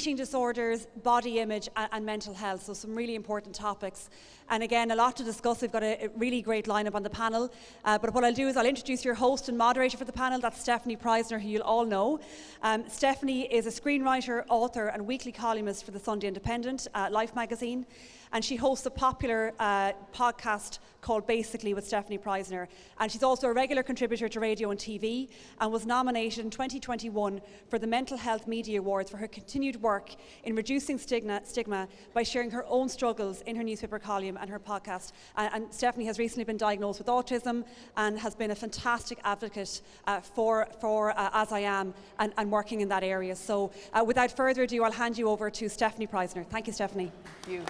eating disorders, body image, and mental health. So some really important topics. And again, a lot to discuss. We've got a really great lineup on the panel. But what I'll do is I'll introduce your host and moderator for the panel. That's Stefanie Preissner, who you'll all know. Stefanie is a screenwriter, author, and weekly columnist for the Sunday Independent, Life magazine. And she hosts a popular podcast called Basically with Stefanie Preissner. And she's also a regular contributor to radio and TV and was nominated in 2021 for the Mental Health Media Awards for her continued work in reducing stigma by sharing her own struggles in her newspaper column and her podcast. And Stefanie has recently been diagnosed with autism and has been a fantastic advocate for As I Am and working in that area. So without further ado, I'll hand you over to Stefanie Preissner. Thank you, Stefanie. Thank you.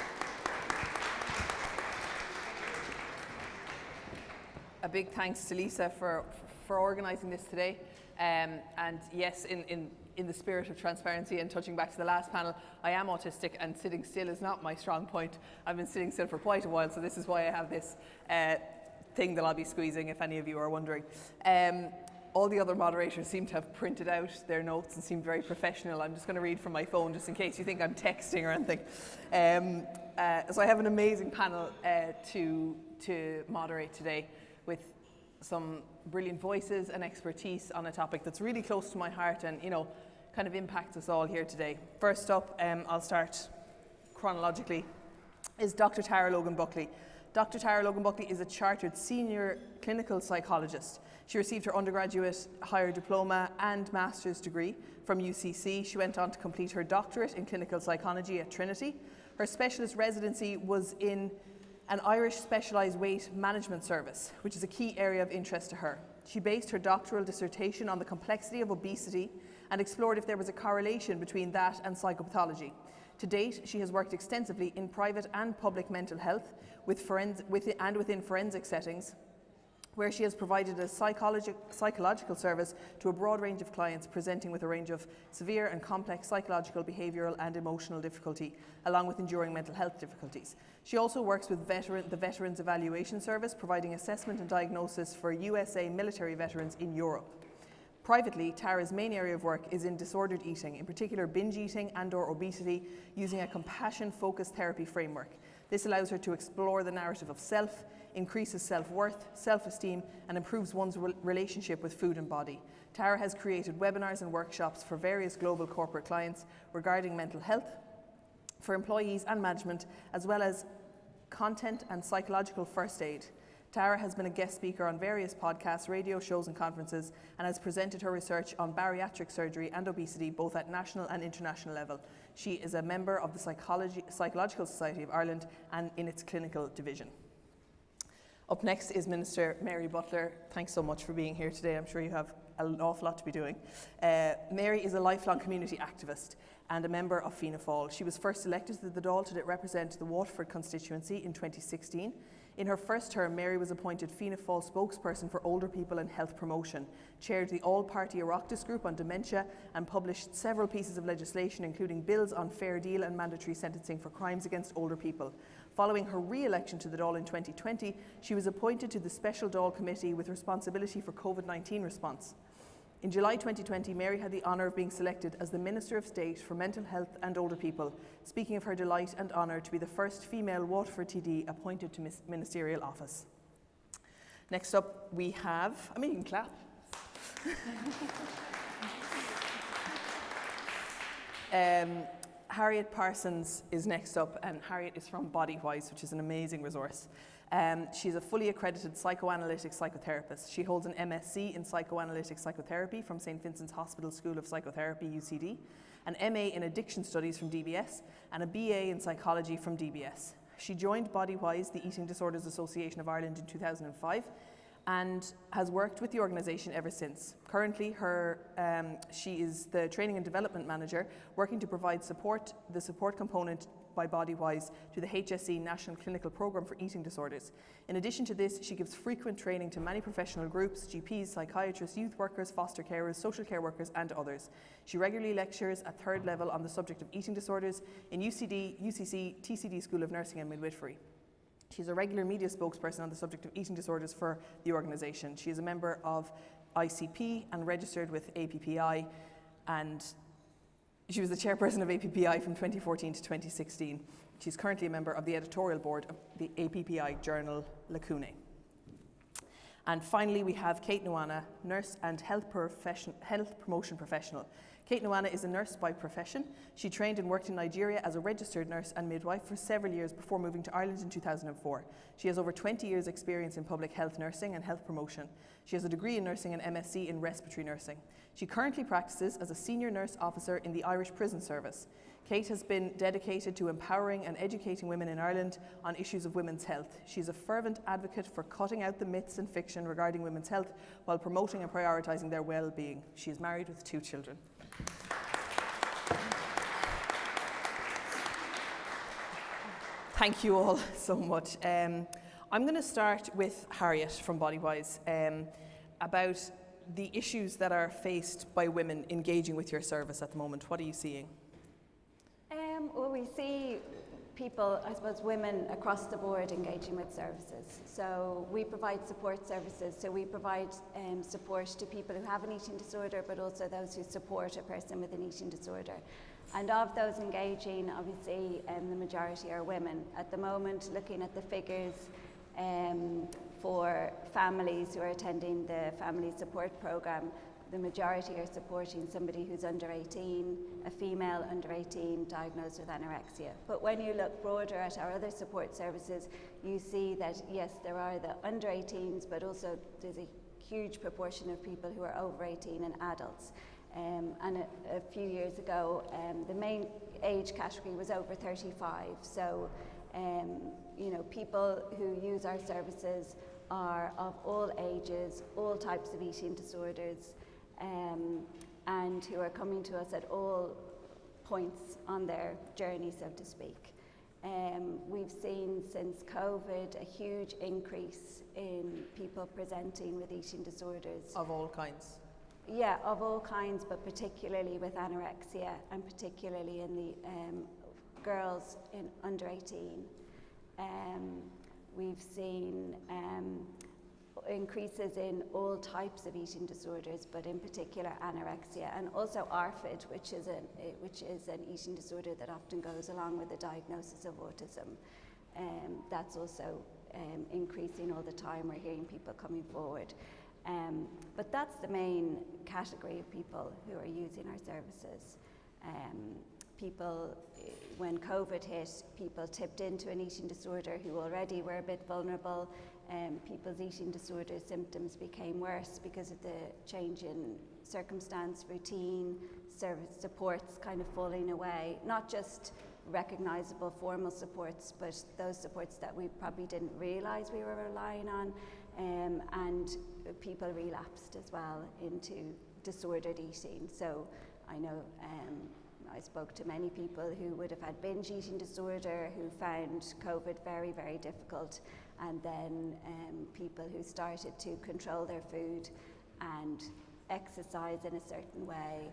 A big thanks to Lisa for organising this today. And yes, in the spirit of transparency and touching back to the last panel, I am autistic and sitting still is not my strong point. I've been sitting still for quite a while, so this is why I have this thing that I'll be squeezing, if any of you are wondering. All the other moderators seem to have printed out their notes and seem very professional. I'm just going to read from my phone just in case you think I'm texting or anything. So I have an amazing panel to moderate today with some brilliant voices and expertise on a topic that's really close to my heart and, you know, kind of impacts us all here today. First up, I'll start chronologically, is Dr. Tara Logan Buckley. Dr. Tara Logan Buckley is a chartered senior clinical psychologist. She received her undergraduate higher diploma and master's degree from UCC. She went on to complete her doctorate in clinical psychology at Trinity. Her specialist residency was in an Irish specialised weight management service, which is a key area of interest to her. She based her doctoral dissertation on the complexity of obesity and explored if there was a correlation between that and psychopathology. To date, she has worked extensively in private and public mental health within forensic settings, where she has provided a psychological service to a broad range of clients presenting with a range of severe and complex psychological, behavioural and emotional difficulty, along with enduring mental health difficulties. She also works with the Veterans Evaluation Service, providing assessment and diagnosis for USA military veterans in Europe. Privately, Tara's main area of work is in disordered eating, in particular binge eating and/or obesity, using a compassion-focused therapy framework. This allows her to explore the narrative of self, increases self-worth, self-esteem, and improves one's relationship with food and body. Tara has created webinars and workshops for various global corporate clients regarding mental health, for employees and management, as well as content and psychological first aid. Tara has been a guest speaker on various podcasts, radio shows and conferences, and has presented her research on bariatric surgery and obesity both at national and international level. She is a member of the Psychological Society of Ireland and in its clinical division. Up next is Minister Mary Butler. Thanks so much for being here today. I'm sure you have an awful lot to be doing. Mary is a lifelong community activist and a member of Fianna Fáil. She was first elected to the Dáil to represent the Waterford constituency in 2016. In her first term, Mary was appointed Fianna Fáil spokesperson for older people and health promotion, chaired the all-party Oireachtas group on dementia, and published several pieces of legislation, including bills on fair deal and mandatory sentencing for crimes against older people. Following her re-election to the Dáil in 2020, she was appointed to the Special Dáil Committee with responsibility for COVID-19 response. In July 2020, Mary had the honour of being selected as the Minister of State for Mental Health and Older People, speaking of her delight and honour to be the first female Waterford TD appointed to ministerial office. Next up we have, you can clap. Harriet Parsons is next up, and Harriet is from Bodywhys, which is an amazing resource. She's a fully accredited psychoanalytic psychotherapist. She holds an MSc in psychoanalytic psychotherapy from St. Vincent's Hospital School of Psychotherapy, UCD, an MA in addiction studies from DBS, and a BA in psychology from DBS. She joined Bodywhys, the Eating Disorders Association of Ireland, in 2005, and has worked with the organisation ever since. Currently, she is the Training and Development Manager, working to provide the support component by Bodywhys to the HSE National Clinical Programme for Eating Disorders. In addition to this, she gives frequent training to many professional groups, GPs, psychiatrists, youth workers, foster carers, social care workers and others. She regularly lectures at third level on the subject of eating disorders in UCD, UCC, TCD School of Nursing and Midwifery. She's a regular media spokesperson on the subject of eating disorders for the organisation. She is a member of ICP and registered with APPI, and She was the chairperson of APPI from 2014 to 2016. She's currently a member of the editorial board of the APPI journal Lacune. And finally, we have Kate Nwana, nurse and health promotion professional. Kate Nwana is a nurse by profession. She trained and worked in Nigeria as a registered nurse and midwife for several years before moving to Ireland in 2004. She has over 20 years' experience in public health nursing and health promotion. She has a degree in nursing and MSc in respiratory nursing. She currently practices as a senior nurse officer in the Irish Prison Service. Kate has been dedicated to empowering and educating women in Ireland on issues of women's health. She's a fervent advocate for cutting out the myths and fiction regarding women's health while promoting and prioritising their well-being. She is married with 2 children. Thank you all so much. I'm going to start with Harriet from Bodywhys about the issues that are faced by women engaging with your service at the moment. What are you seeing? Well, we see people, I suppose women across the board engaging with services. So we provide support services. So we provide support to people who have an eating disorder, but also those who support a person with an eating disorder. And of those engaging, obviously, the majority are women. At the moment, looking at the figures for families who are attending the family support programme, the majority are supporting somebody who's under 18, a female under 18 diagnosed with anorexia. But when you look broader at our other support services, you see that yes, there are the under 18s, but also there's a huge proportion of people who are over 18 and adults. And a few years ago, the main age category was over 35. So, you know, people who use our services are of all ages, all types of eating disorders, and who are coming to us at all points on their journey, so to speak. We've seen since COVID a huge increase in people presenting with eating disorders. Of all kinds? Yeah, of all kinds, but particularly with anorexia, and particularly in the girls in under 18. We've seen increases in all types of eating disorders, but in particular anorexia, and also ARFID, which is an eating disorder that often goes along with the diagnosis of autism. That's also increasing all the time. We're hearing people coming forward. But that's the main category of people who are using our services. People, when COVID hit, people tipped into an eating disorder who already were a bit vulnerable. People's eating disorder symptoms became worse because of the change in circumstance, routine, service supports kind of falling away. Not just recognisable formal supports, but those supports that we probably didn't realise we were relying on. And people relapsed as well into disordered eating. So I know I spoke to many people who would have had binge eating disorder who found COVID very, very difficult, and then people who started to control their food and exercise in a certain way,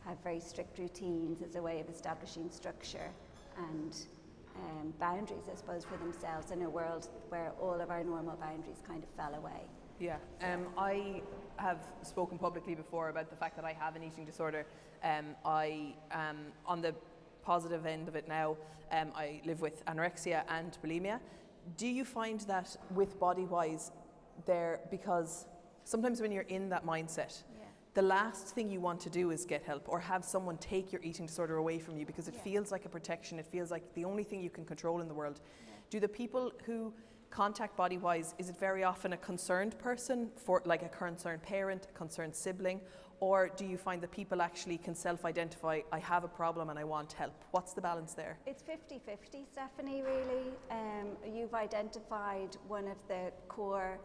have very strict routines as a way of establishing structure and boundaries, I suppose, for themselves in a world where all of our normal boundaries kind of fell away. Yeah, I have spoken publicly before about the fact that I have an eating disorder. I am on the positive end of it now. I live with anorexia and bulimia. Do you find that with Bodywhys because sometimes when you're in that mindset, the last thing you want to do is get help or have someone take your eating disorder away from you, because it feels like a protection, it feels like the only thing you can control in the world. Do the people who contact Bodywhys, is it very often a concerned person, for like a concerned parent, a concerned sibling, or do you find that people actually can self-identify, I have a problem and I want help? What's the balance there? It's 50-50, Stefanie, really. You've identified one of the core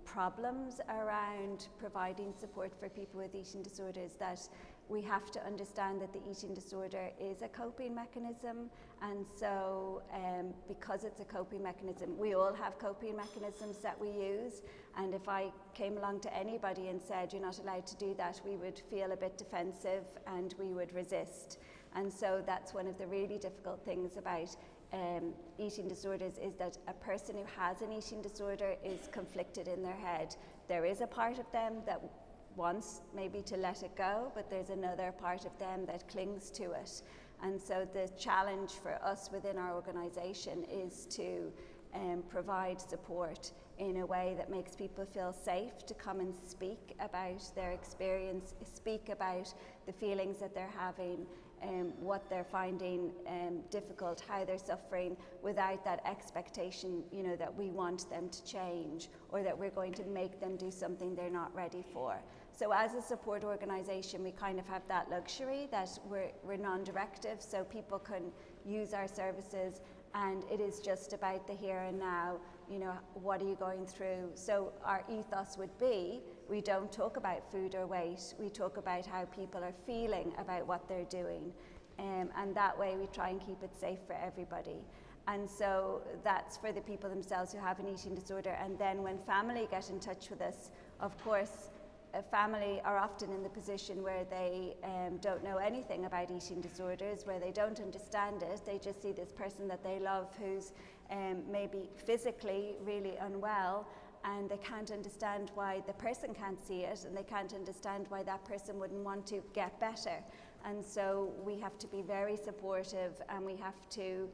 problems around providing support for people with eating disorders, that we have to understand that the eating disorder is a coping mechanism, and so because it's a coping mechanism, we all have coping mechanisms that we use, and if I came along to anybody and said you're not allowed to do that, we would feel a bit defensive and we would resist. And so that's one of the really difficult things about eating disorders, is that a person who has an eating disorder is conflicted in their head. There is a part of them that wants maybe to let it go, but there's another part of them that clings to it. And so the challenge for us within our organisation is to provide support in a way that makes people feel safe to come and speak about their experience, speak about the feelings that they're having, what they're finding difficult, how they're suffering, without that expectation, you know, that we want them to change or that we're going to make them do something they're not ready for. So as a support organisation, we kind of have that luxury that we're non-directive, so people can use our services, and it is just about the here and now. You know, what are you going through? So our ethos would be, we don't talk about food or weight, we talk about how people are feeling about what they're doing. And that way we try and keep it safe for everybody. And so that's for the people themselves who have an eating disorder. And then when family get in touch with us, of course, a family are often in the position where they don't know anything about eating disorders, where they don't understand it. They just see this person that they love who's maybe physically really unwell, and they can't understand why the person can't see it, and they can't understand why that person wouldn't want to get better. And so we have to be very supportive, and we have to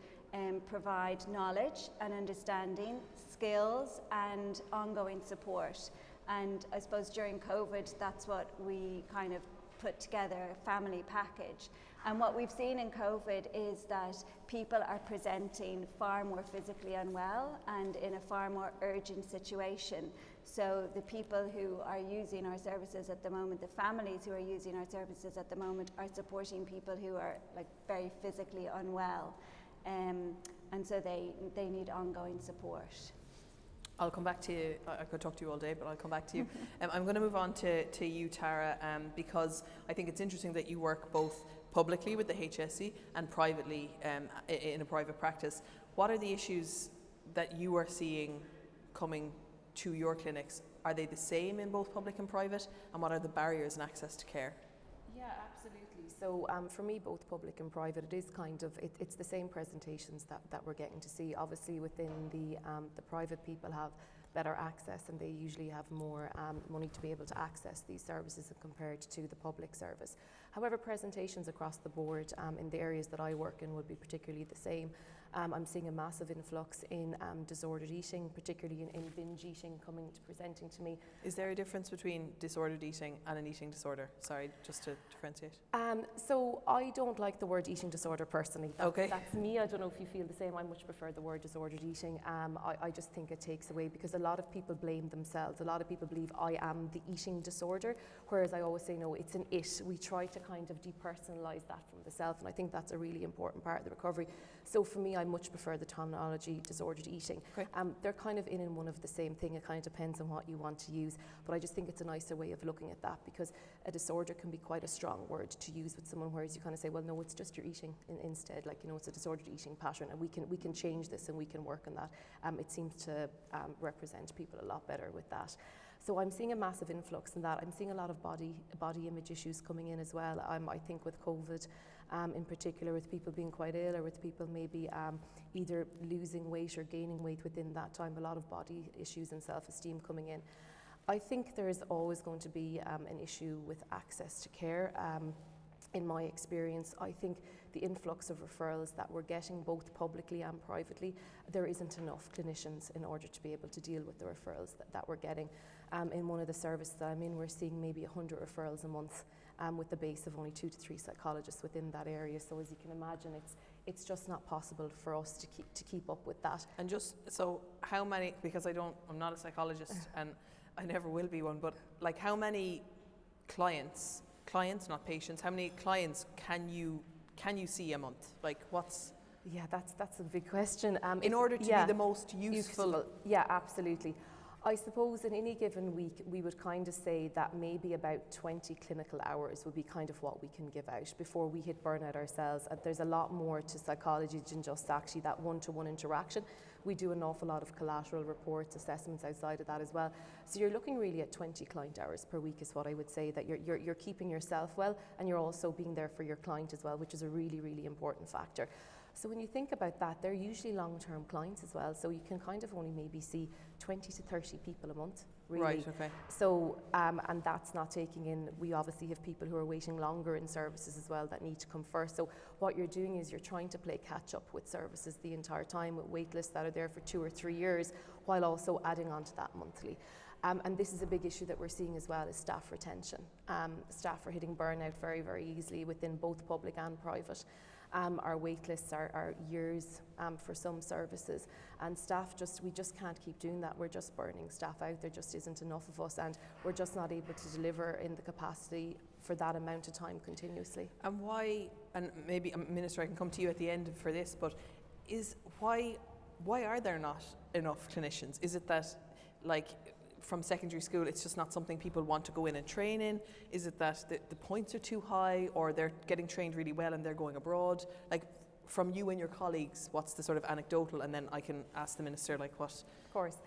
provide knowledge and understanding, skills and ongoing support. And I suppose during COVID, that's what we kind of put together, a family package. And what we've seen in COVID is that people are presenting far more physically unwell and in a far more urgent situation. So the people who are using our services at the moment, the families who are using our services at the moment, are supporting people who are like very physically unwell. And so they need ongoing support. I'll come back to you. I could talk to you all day, but I'll come back to you. I'm going to move on to you, Tara, because I think it's interesting that you work both publicly with the HSE and privately in a private practice. What are the issues that you are seeing coming to your clinics? Are they the same in both public and private? And what are the barriers in access to care? Yeah, absolutely. So for me, both public and private, it is kind of, it's the same presentations that we're getting to see. Obviously within the private, people have better access, and they usually have more money to be able to access these services compared to the public service. However, presentations across the board in the areas that I work in would be particularly the same. I'm seeing a massive influx in disordered eating, particularly in binge eating, presenting to me. Is there a difference between disordered eating and an eating disorder? Sorry, just to differentiate. So I don't like the word eating disorder personally. That's me. I don't know if you feel the same. I much prefer the word disordered eating. I just think it takes away, because a lot of people blame themselves. A lot of people believe I am the eating disorder, whereas I always say no, it's an it. We try to kind of depersonalise that from the self, and I think that's a really important part of the recovery. So for me, I much prefer the terminology disordered eating. Okay. They're kind of in one of the same thing. It kind of depends on what you want to use, but I just think it's a nicer way of looking at that, because a disorder can be quite a strong word to use with someone, whereas you kind of say, well, no, it's just your eating instead. Like, you know, it's a disordered eating pattern, and we can change this and we can work on that. It seems to represent people a lot better with that. So I'm seeing a massive influx in that. I'm seeing a lot of body image issues coming in as well. I think with COVID, in particular, with people being quite ill, or with people maybe either losing weight or gaining weight within that time, a lot of body issues and self-esteem coming in. I think there is always going to be an issue with access to care. In my experience, I think the influx of referrals that we're getting, both publicly and privately, there isn't enough clinicians in order to be able to deal with the referrals that we're getting. In one of the services that I'm in, we're seeing maybe 100 referrals a month, with the base of only 2 to 3 psychologists within that area. So as you can imagine, it's just not possible for us to keep up with that. And just so, how many? Because I'm not a psychologist, and I never will be one. But like, how many clients, not patients, how many clients can you see a month? Like, what's? Yeah, that's a big question. In order to be the most useful. Yeah, absolutely. I suppose in any given week, we would kind of say that maybe about 20 clinical hours would be kind of what we can give out before we hit burnout ourselves. There's a lot more to psychology than just actually that one-to-one interaction. We do an awful lot of collateral reports, assessments outside of that as well. So you're looking really at 20 client hours per week is what I would say, that you're keeping yourself well, and you're also being there for your client as well, which is a really, really important factor. So when you think about that, they're usually long-term clients as well. So you can kind of only maybe see 20 to 30 people a month. really. Right, okay. So, and that's not taking in, we obviously have people who are waiting longer in services as well that need to come first. So what you're doing is you're trying to play catch up with services the entire time, with wait lists that are there for 2 or 3 years, while also adding on to that monthly. And this is a big issue that we're seeing as well, is staff retention. Staff are hitting burnout very, very easily within both public and private. Our wait lists are years for some services, and we just can't keep doing that. We're just burning staff out. There just isn't enough of us, and we're just not able to deliver in the capacity for that amount of time continuously. And why, and maybe, Minister, I can come to you at the end for this, but why are there not enough clinicians? Is it that, like, from secondary school, it's just not something people want to go in and train in? Is it that the points are too high, or they're getting trained really well and they're going abroad? Like, from you and your colleagues, what's the sort of anecdotal, and then I can ask the Minister, like, what? Of course.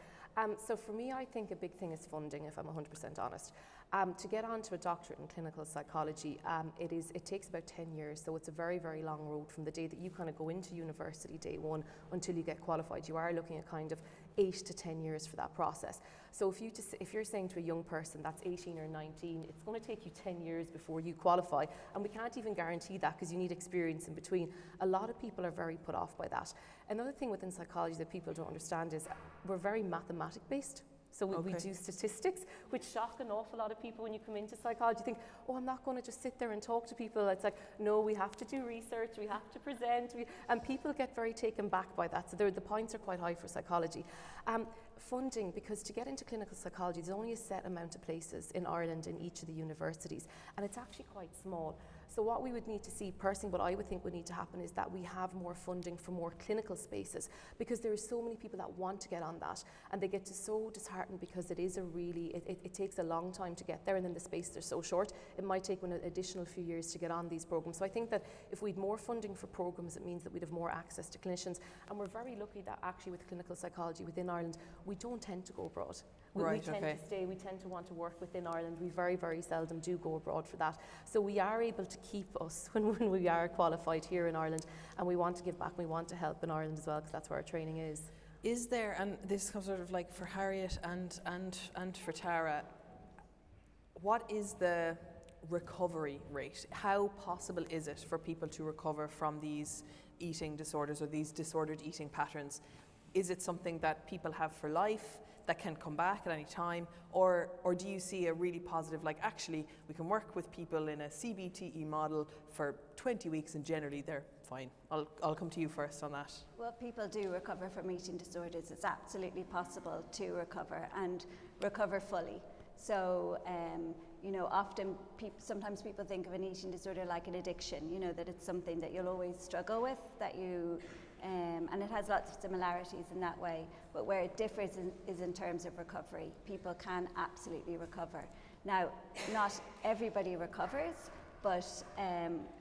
So for me, I think a big thing is funding, if I'm 100% honest. To get onto a doctorate in clinical psychology, it takes about 10 years, so it's a very, very long road from the day that you kind of go into university, day one, until you get qualified. You are looking at kind of 8 to 10 years for that process. So if you're saying to a young person that's 18 or 19, it's going to take you 10 years before you qualify, and we can't even guarantee that because you need experience in between. A lot of people are very put off by that. Another thing within psychology that people don't understand is we're very mathematic based. So we do statistics, which shock an awful lot of people when you come into psychology. You think, oh, I'm not going to just sit there and talk to people. It's like, no, we have to do research, we have to present, and people get very taken back by that. So the points are quite high for psychology. Funding, because to get into clinical psychology, there's only a set amount of places in Ireland in each of the universities, and it's actually quite small. So what we would need to see, personally, what I would think would need to happen is that we have more funding for more clinical spaces, because there are so many people that want to get on that, and they get so disheartened because it is it takes a long time to get there, and then the spaces are so short. It might take an additional few years to get on these programs. So I think that if we had more funding for programs, it means that we'd have more access to clinicians, and we're very lucky that actually with clinical psychology within Ireland, we don't tend to go abroad. We tend to stay, we tend to want to work within Ireland. We very, very seldom do go abroad for that. So we are able to keep us when we are qualified here in Ireland, and we want to give back, we want to help in Ireland as well, because that's where our training is. Is there, and this comes sort of like for Harriet and for Tara, what is the recovery rate? How possible is it for people to recover from these eating disorders or these disordered eating patterns? Is it something that people have for life, that can come back at any time, or do you see a really positive, like, actually we can work with people in a CBTE model for 20 weeks and generally they're fine? I'll come to you first on that. Well, people do recover from eating disorders. It's absolutely possible to recover and recover fully. So, often sometimes people think of an eating disorder like an addiction, that it's something that you'll always struggle with, and it has lots of similarities in that way, but where it differs is in terms of recovery. People can absolutely recover. Now, not everybody recovers, but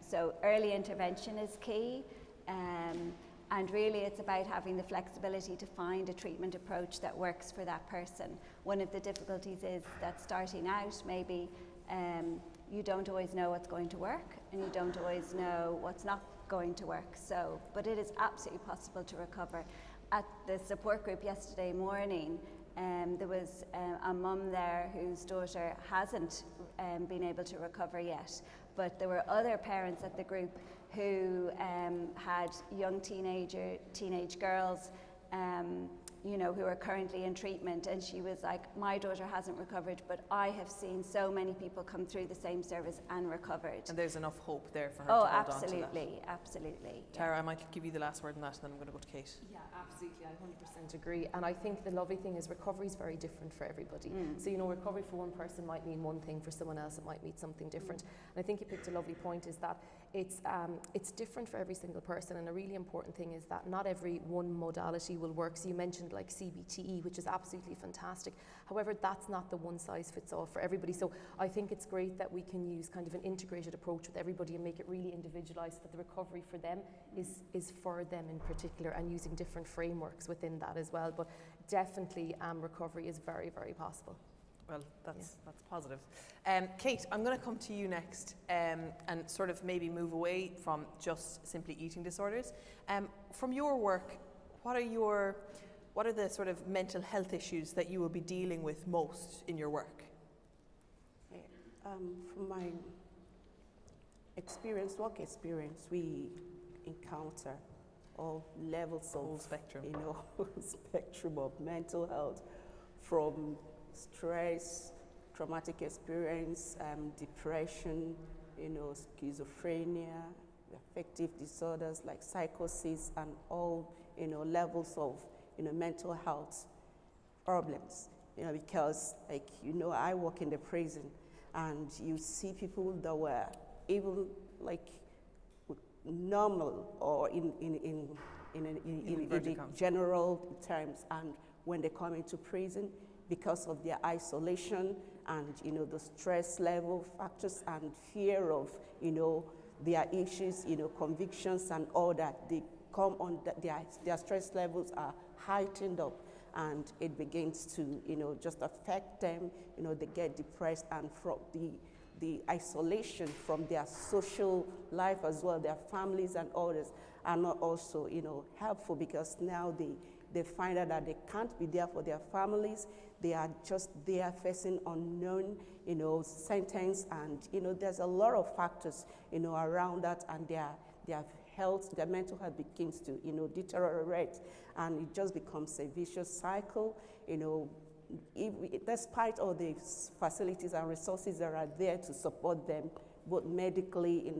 so early intervention is key, and really it's about having the flexibility to find a treatment approach that works for that person. One of the difficulties is that starting out, maybe you don't always know what's going to work, and you don't always know what's not going to work. So, but it is absolutely possible to recover. At the support group yesterday morning, there was a mum there whose daughter hasn't been able to recover yet, but there were other parents at the group who had young teenage girls who are currently in treatment, and she was like, my daughter hasn't recovered, but I have seen so many people come through the same service and recovered. And there's enough hope there for her to hold on to that. Absolutely. Tara, I might give you the last word on that, and then I'm going to go to Kate. Yeah, absolutely, I 100% agree. And I think the lovely thing is recovery is very different for everybody. So, recovery for one person might mean one thing, for someone else it might mean something different. And I think you picked a lovely point, is that it's different for every single person, and a really important thing is that not every one modality will work. So you mentioned like CBTE, which is absolutely fantastic. However, that's not the one size fits all for everybody. So I think it's great that we can use kind of an integrated approach with everybody and make it really individualized, so that the recovery for them is for them in particular, and using different frameworks within that as well. But definitely recovery is very, very possible. Well, that's positive. Kate, I'm going to come to you next and sort of maybe move away from just simply eating disorders. From your work, what are what are the sort of mental health issues that you will be dealing with most in your work? From my work experience, we encounter all levels of spectrum. Spectrum of mental health, from stress, traumatic experience, depression, schizophrenia, affective disorders like psychosis, and all levels of mental health problems. Because I work in the prison, and you see people that were even normal or in the general terms, and when they come into prison, because of their isolation and the stress level factors and fear of their issues, convictions and all that, they come on their stress levels are heightened up, and it begins to just affect them. They get depressed, and from the isolation from their social life as well, their families and others are not also helpful, because now they find out that they can't be there for their families. They are just there facing unknown sentence, and there's a lot of factors around that, and their mental health begins to deteriorate, and it just becomes a vicious cycle. Despite all the facilities and resources that are there to support them, both medically,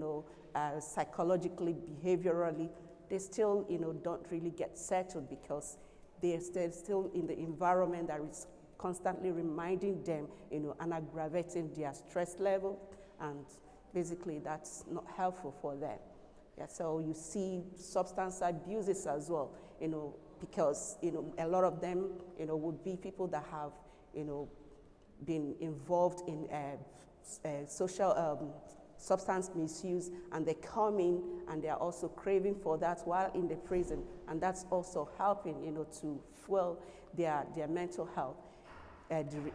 psychologically, behaviorally, they still don't really get settled, because they're still in the environment that is constantly reminding them and aggravating their stress level, and basically that's not helpful for them. Yeah, so you see substance abuses as well, because a lot of them would be people that have been involved in social substance misuse, and they come in and they are also craving for that while in the prison, and that's also helping to fuel their mental health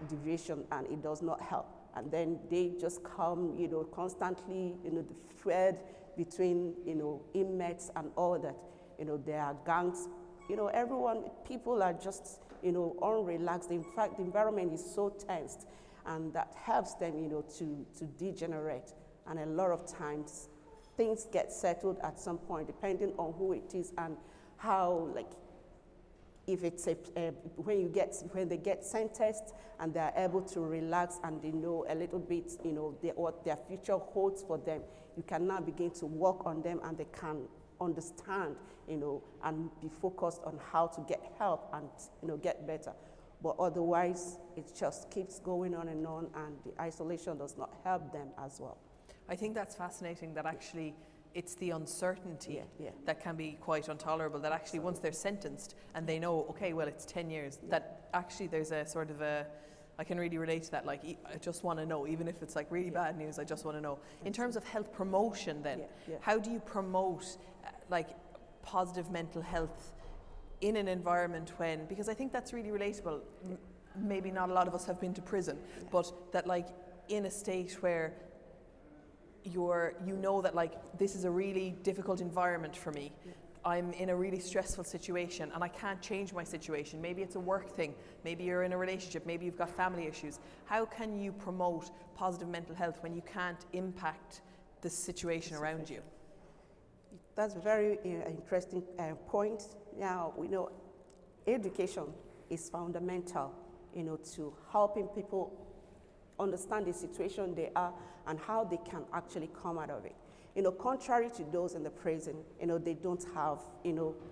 deviation, and it does not help. And then they just come constantly the thread between inmates and all that. There are gangs. People are just unrelaxed. In fact, the environment is so tensed, and that helps them to degenerate. And a lot of times things get settled at some point, depending on who it is and how, if it's when they get sentenced and they're able to relax and they know a little bit what their future holds for them, you can now begin to work on them, and they can understand and be focused on how to get help and get better. But otherwise it just keeps going on, and the isolation does not help them as well. I think that's fascinating, that actually it's the uncertainty that can be quite intolerable, that actually once they're sentenced and they know, okay, well, it's 10 years, that actually there's a sort of I can really relate to that, I just want to know, even if it's really bad news, I just want to know. In terms of health promotion then, how do you promote positive mental health in an environment when, because I think that's really relatable, maybe not a lot of us have been to prison, but that in a state where that this is a really difficult environment for me. I'm in a really stressful situation and I can't change my situation. Maybe it's a work thing, maybe you're in a relationship, maybe you've got family issues. How can you promote positive mental health when you can't impact the situation around you? That's a very interesting point. Now, we know education is fundamental, to helping people understand the situation they are and how they can actually come out of it. Contrary to those in the prison, they don't have,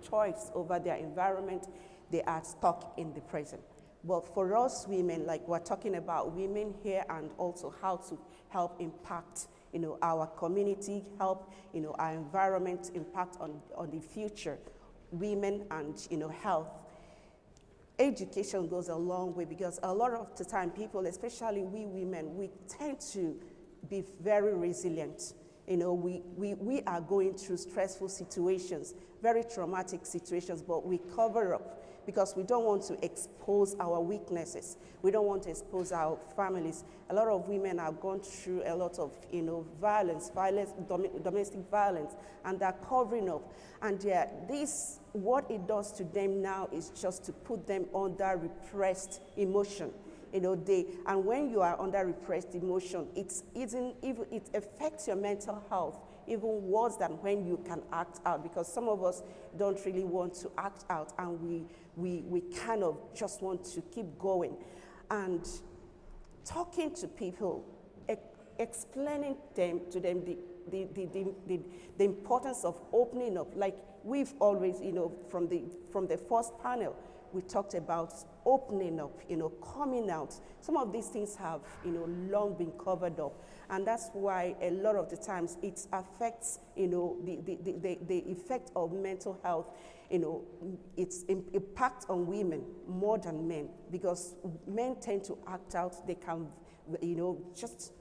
choice over their environment. They are stuck in the prison. But for us women, we're talking about women here, and also how to help impact, our community, help, our environment, impact on the future, women and, health. Education goes a long way, because a lot of the time people, especially we women, we tend to be very resilient. We are going through stressful situations, very traumatic situations, but we cover up because we don't want to expose our weaknesses. We don't want to expose our families. A lot of women have gone through a lot of, violence, domestic violence, and they're covering up. And what it does to them now is just to put them under repressed emotion. And when you are under repressed emotion, it affects your mental health even worse than when you can act out, because some of us don't really want to act out, and we kind of just want to keep going. And talking to people, explaining to them the importance of opening up. Like we've always, from the first panel, we talked about opening up, coming out. Some of these things have, long been covered up. And that's why a lot of the times it affects, the effect of mental health, its impact on women more than men, because men tend to act out. They can, just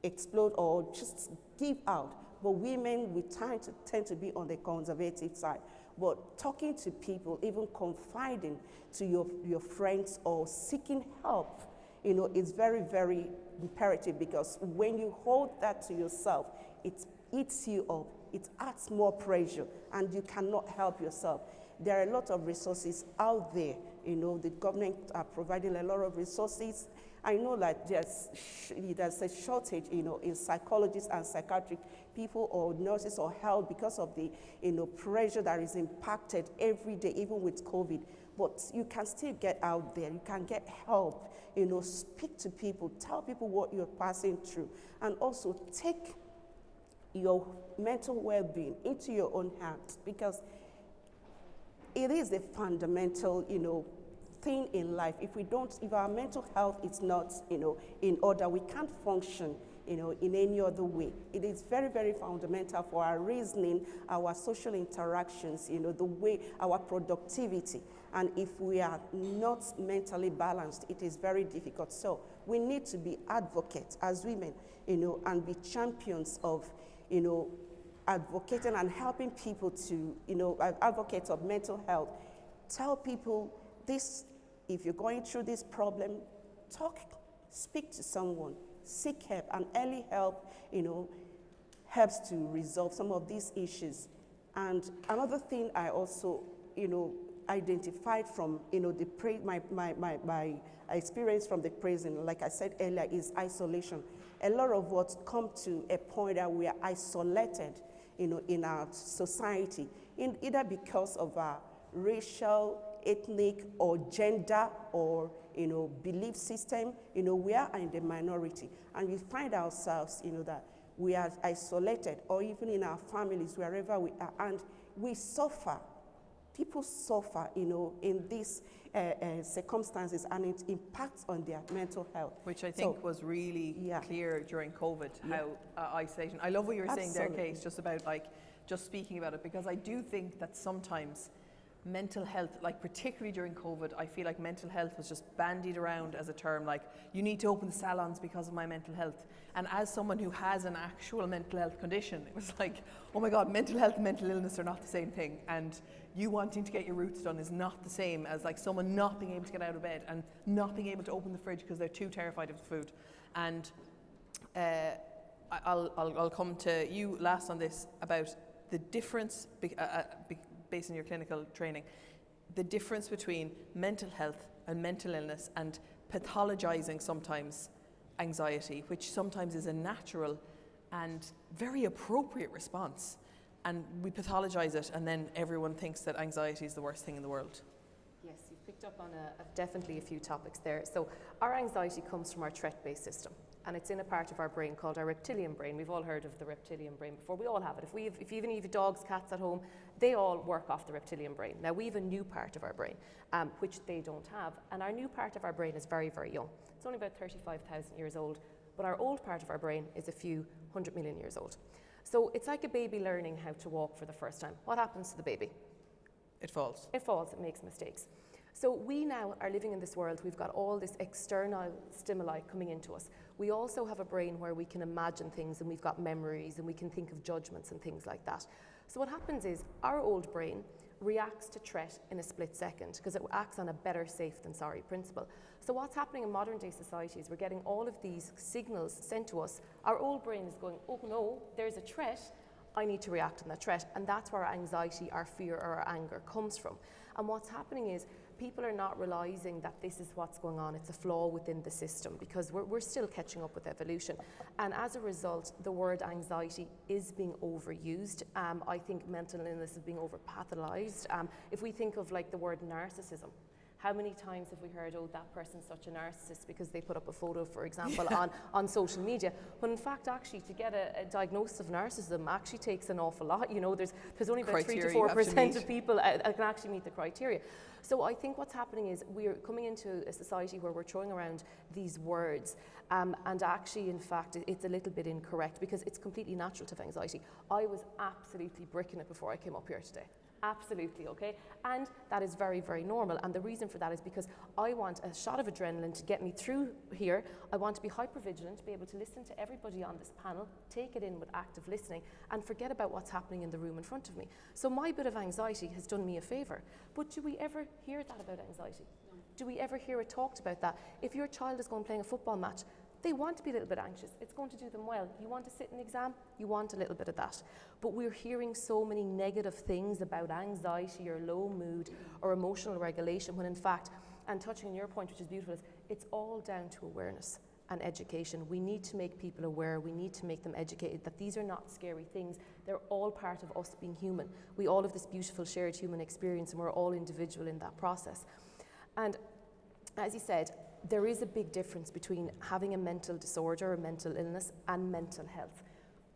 explode or just give out. But women, we tend to be on the conservative side. But talking to people, even confiding to your friends or seeking help, is very, very imperative, because when you hold that to yourself, it eats you up, it adds more pressure, and you cannot help yourself. There are a lot of resources out there. The government are providing a lot of resources. I know that there's a shortage, in psychologists and psychiatric people or nurses or health because of the, pressure that is impacted every day, even with COVID. But you can still get out there. You can get help. Speak to people. Tell people what you're passing through, and also take your mental well-being into your own hands, because it is the fundamental, thing in life. If our mental health is not, in order, we can't function, in any other way. It is very, very fundamental for our reasoning, our social interactions, the way, our productivity. And if we are not mentally balanced, it is very difficult. So we need to be advocates as women, and be champions of, advocating and helping people to, advocates of mental health. Tell people this. If you're going through this problem, speak to someone, seek help, and early help, helps to resolve some of these issues. And another thing I also, identified from, my experience from the prison, like I said earlier, is isolation. A lot of us come to a point that we are isolated, in our society, either because of our racial, ethnic, or gender, or belief system. We are in the minority, and we find ourselves, that we are isolated, or even in our families, wherever we are, and we suffer. People suffer, in these circumstances, and it impacts on their mental health. Which I think was really clear during COVID, how isolation. I love what you were saying there, Kate, just about just speaking about it, because I do think that sometimes mental health, particularly during COVID, I feel like mental health was just bandied around as a term, like, you need to open the salons because of my mental health. And as someone who has an actual mental health condition, it was like, oh my God, mental health and mental illness are not the same thing. And you wanting to get your roots done is not the same as someone not being able to get out of bed and not being able to open the fridge because they're too terrified of the food. And I'll come to you last on this about the difference, based on your clinical training, the difference between mental health and mental illness, and pathologizing sometimes anxiety, which sometimes is a natural and very appropriate response. And we pathologize it, and then everyone thinks that anxiety is the worst thing in the world. Yes, you've picked up on definitely a few topics there. So our anxiety comes from our threat-based system, and it's in a part of our brain called our reptilian brain. We've all heard of the reptilian brain before. We all have it. If you even have dogs, cats at home, they all work off the reptilian brain. Now, we have a new part of our brain, which they don't have, and our new part of our brain is very, very young. It's only about 35,000 years old, but our old part of our brain is a few 100 million years old. So it's like a baby learning how to walk for the first time. What happens to the baby? It falls. It falls, it makes mistakes. So we now are living in this world, we've got all this external stimuli coming into us. We also have a brain where we can imagine things, and we've got memories, and we can think of judgments and things like that. So what happens is our old brain reacts to threat in a split second because it acts on a better safe than sorry principle. So what's happening in modern day society is we're getting all of these signals sent to us. Our old brain is going, oh no, there's a threat, I need to react on that threat. And that's where our anxiety, our fear, or our anger comes from. And what's happening is people are not realizing that this is what's going on. It's a flaw within the system because we're still catching up with evolution. And as a result, the word anxiety is being overused. I think mental illness is being over-pathologized. If we think of like the word narcissism, how many times have we heard, oh, that person's such a narcissist because they put up a photo, for example, on social media? When in fact, actually, to get a diagnosis of narcissism actually takes an awful lot. You know, there's only about 3 to 4% of people that can actually meet the criteria. So I think what's happening is we're coming into a society where we're throwing around these words and actually, in fact, it's a little bit incorrect because it's completely natural to have anxiety. I was absolutely bricking it before I came up here today. Absolutely, okay? And that is very, very normal. And the reason for that is because I want a shot of adrenaline to get me through here. I want to be hypervigilant, to be able to listen to everybody on this panel, take it in with active listening, and forget about what's happening in the room in front of me. So my bit of anxiety has done me a favour. But do we ever hear that about anxiety? No. Do we ever hear it talked about that? If your child is going playing a football match, they want to be a little bit anxious. It's going to do them well. You want to sit an exam? You want a little bit of that. But we're hearing so many negative things about anxiety or low mood or emotional regulation when in fact, and touching on your point, which is beautiful, is it's all down to awareness and education. We need to make people aware. We need to make them educated that these are not scary things. They're all part of us being human. We all have this beautiful shared human experience and we're all individual in that process. And as you said, there is a big difference between having a mental disorder or mental illness and mental health.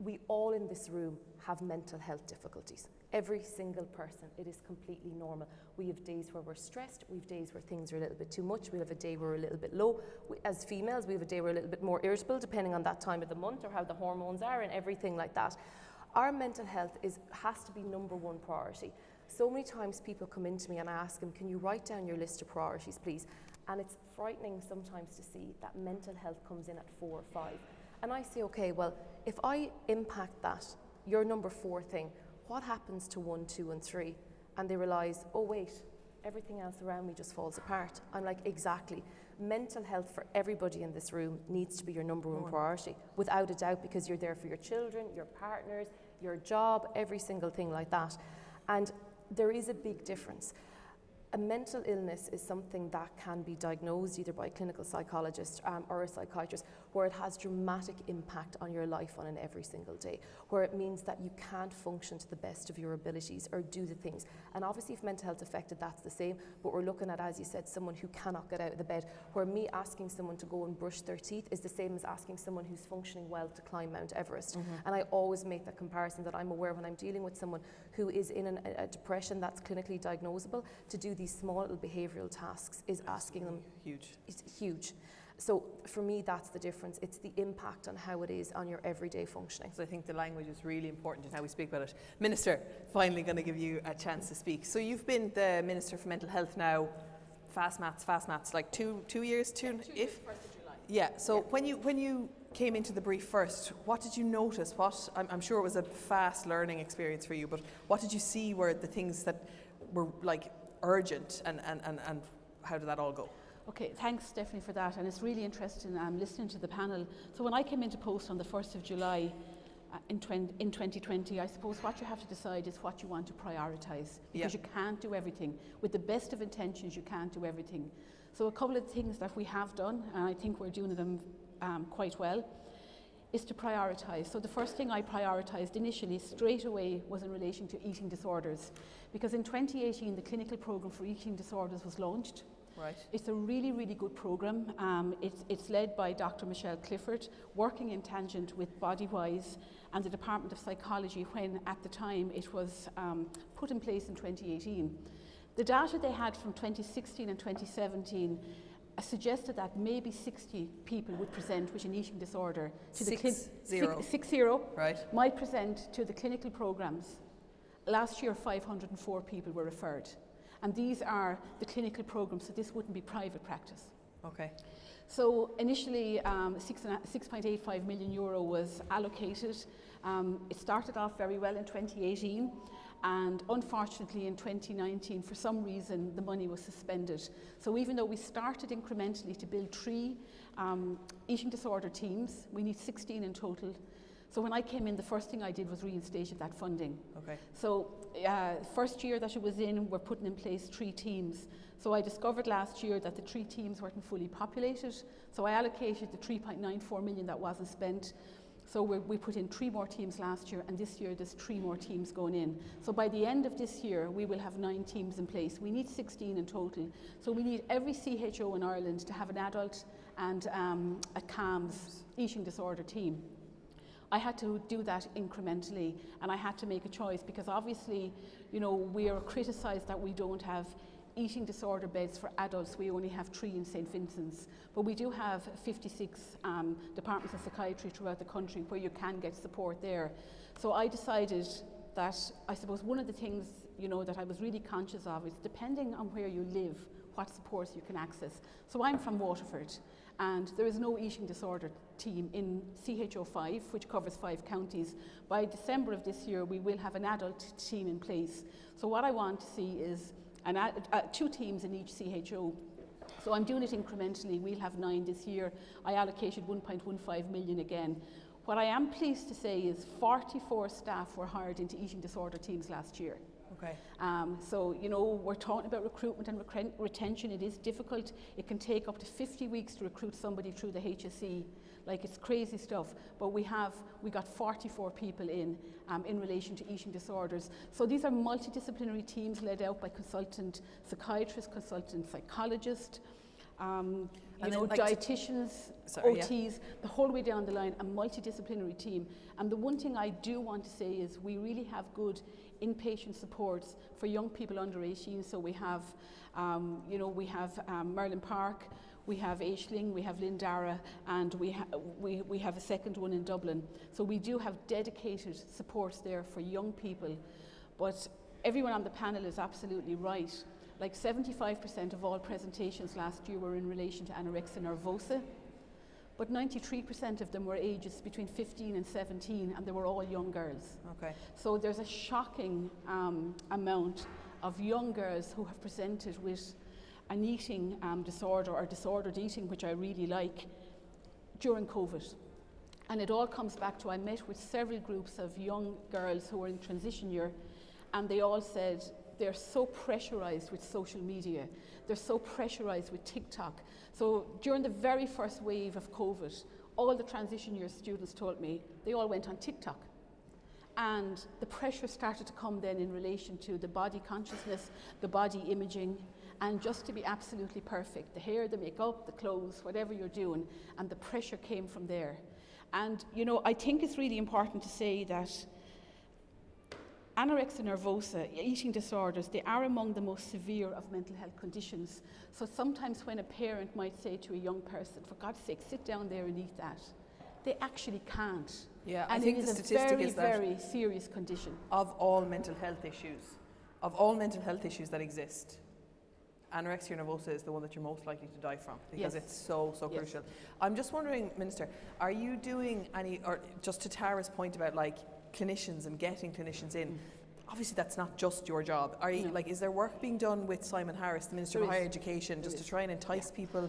We all in this room have mental health difficulties. Every single person, it is completely normal. We have days where we're stressed, we have days where things are a little bit too much, we have a day where we're a little bit low. As females, we have a day where we're a little bit more irritable depending on that time of the month or how the hormones are and everything like that. Our mental health has to be number one priority. So many times people come into me and I ask them, can you write down your list of priorities, please? And it's frightening sometimes to see that mental health comes in at 4 or 5. And I say, okay, well, if I impact that, your number 4 thing, what happens to 1, 2, and 3? And they realize, oh wait, everything else around me just falls apart. I'm like, exactly. Mental health for everybody in this room needs to be your number one priority, without a doubt, because you're there for your children, your partners, your job, every single thing like that. And there is a big difference. A mental illness is something that can be diagnosed either by a clinical psychologist or a psychiatrist, where it has dramatic impact on your life on an every single day, where it means that you can't function to the best of your abilities or do the things. And obviously if mental health affected, that's the same, but we're looking at, as you said, someone who cannot get out of the bed, where me asking someone to go and brush their teeth is the same as asking someone who's functioning well to climb Mount Everest. And I always make that comparison, that I'm aware when I'm dealing with someone who is in a depression that's clinically diagnosable, to do these small little behavioural tasks is asking them. Huge. It's huge. So for me, that's the difference. It's the impact on how it is on your everyday functioning. So I think the language is really important in how we speak about it. Minister, finally going to give you a chance to speak. So you've been the Minister for Mental Health now, fast maths, like two years, if? 1st of July. Yeah, so when you came into the brief first, what did you notice? I'm sure it was a fast learning experience for you, but what did you see were the things that were like urgent, and how did that all go? Okay, thanks Stefanie for that, and it's really interesting listening to the panel. So when I came into post on the 1st of July in 2020, I suppose what you have to decide is what you want to prioritise, because you can't do everything. With the best of intentions, you can't do everything. So a couple of things that we have done, and I think we're doing them quite well, is to prioritise. So the first thing I prioritised initially straight away was in relation to eating disorders, because in 2018 the clinical programme for eating disorders was launched. Right. It's a really, really good programme. It's led by Dr. Michelle Clifford, working in tangent with Bodywhys and the Department of Psychology when at the time it was put in place in 2018. The data they had from 2016 and 2017 suggested that maybe 60 people would present with an eating disorder to the 60 right. might present to the clinical programmes. Last year 504 people were referred. And these are the clinical programmes, so this wouldn't be private practice. Okay. So initially, €6.85 million was allocated. It started off very well in 2018, And unfortunately in 2019, for some reason, the money was suspended. So even though we started incrementally to build 3 eating disorder teams, we need 16 in total. So when I came in, the first thing I did was reinstated that funding. Okay. So first year that it was in, we're putting in place 3 teams. So I discovered last year that the 3 teams weren't fully populated. So I allocated the 3.94 million that wasn't spent. So we put in 3 more teams last year, and this year there's 3 more teams going in. So by the end of this year, we will have 9 teams in place. We need 16 in total. So we need every CHO in Ireland to have an adult and a CAMS eating disorder team. I had to do that incrementally, and I had to make a choice because obviously, you know, we are criticised that we don't have eating disorder beds for adults. We only have 3 in St. Vincent's, but we do have 56 departments of psychiatry throughout the country where you can get support there. So I decided that, I suppose one of the things, you know, that I was really conscious of is depending on where you live, what supports you can access. So I'm from Waterford, and there is no eating disorder team in CHO5, which covers 5 counties. By December of this year, we will have an adult team in place. So what I want to see is 2 teams in each CHO. So I'm doing it incrementally. We'll have 9 this year. I allocated 1.15 million again. What I am pleased to say is 44 staff were hired into eating disorder teams last year. Okay. So, you know, we're talking about recruitment and retention. It is difficult. It can take up to 50 weeks to recruit somebody through the HSE. Like, it's crazy stuff. But we got 44 people in relation to eating disorders. So these are multidisciplinary teams led out by consultant psychiatrists, consultant psychologists, dietitians, OTs, the whole way down the line, a multidisciplinary team. And the one thing I do want to say is we really have good inpatient supports for young people under 18. So we have, Merlin Park, we have Aisling, we have Lindara, and we have a second one in Dublin. So we do have dedicated supports there for young people. But everyone on the panel is absolutely right. Like 75% of all presentations last year were in relation to anorexia nervosa, but 93% of them were ages between 15 and 17, and they were all young girls. Okay. So there's a shocking amount of young girls who have presented with an eating disorder or disordered eating, which I really like, during COVID. And it all comes back to, I met with several groups of young girls who were in transition year, and they all said they're so pressurized with social media, they're so pressurized with TikTok. So during the very first wave of COVID, all the transition year students told me they all went on TikTok. And the pressure started to come then in relation to the body consciousness, the body imaging, and just to be absolutely perfect, the hair, the makeup, the clothes, whatever you're doing, and the pressure came from there. And, you know, I think it's really important to say that anorexia nervosa, eating disorders, they are among the most severe of mental health conditions. So sometimes when a parent might say to a young person, for God's sake, sit down there and eat that, they actually can't. Yeah, and I think it the is a statistic very, is that very serious condition. of all mental health issues that exist, anorexia nervosa is the one that you're most likely to die from because Yes. it's so Yes. crucial. I'm just wondering, Minister, are you doing any, or just to Tara's point about like clinicians and getting clinicians in, obviously that's not just your job. Are you, No. like, is there work being done with Simon Harris, the Minister There of is. Higher Education, just to try and entice people?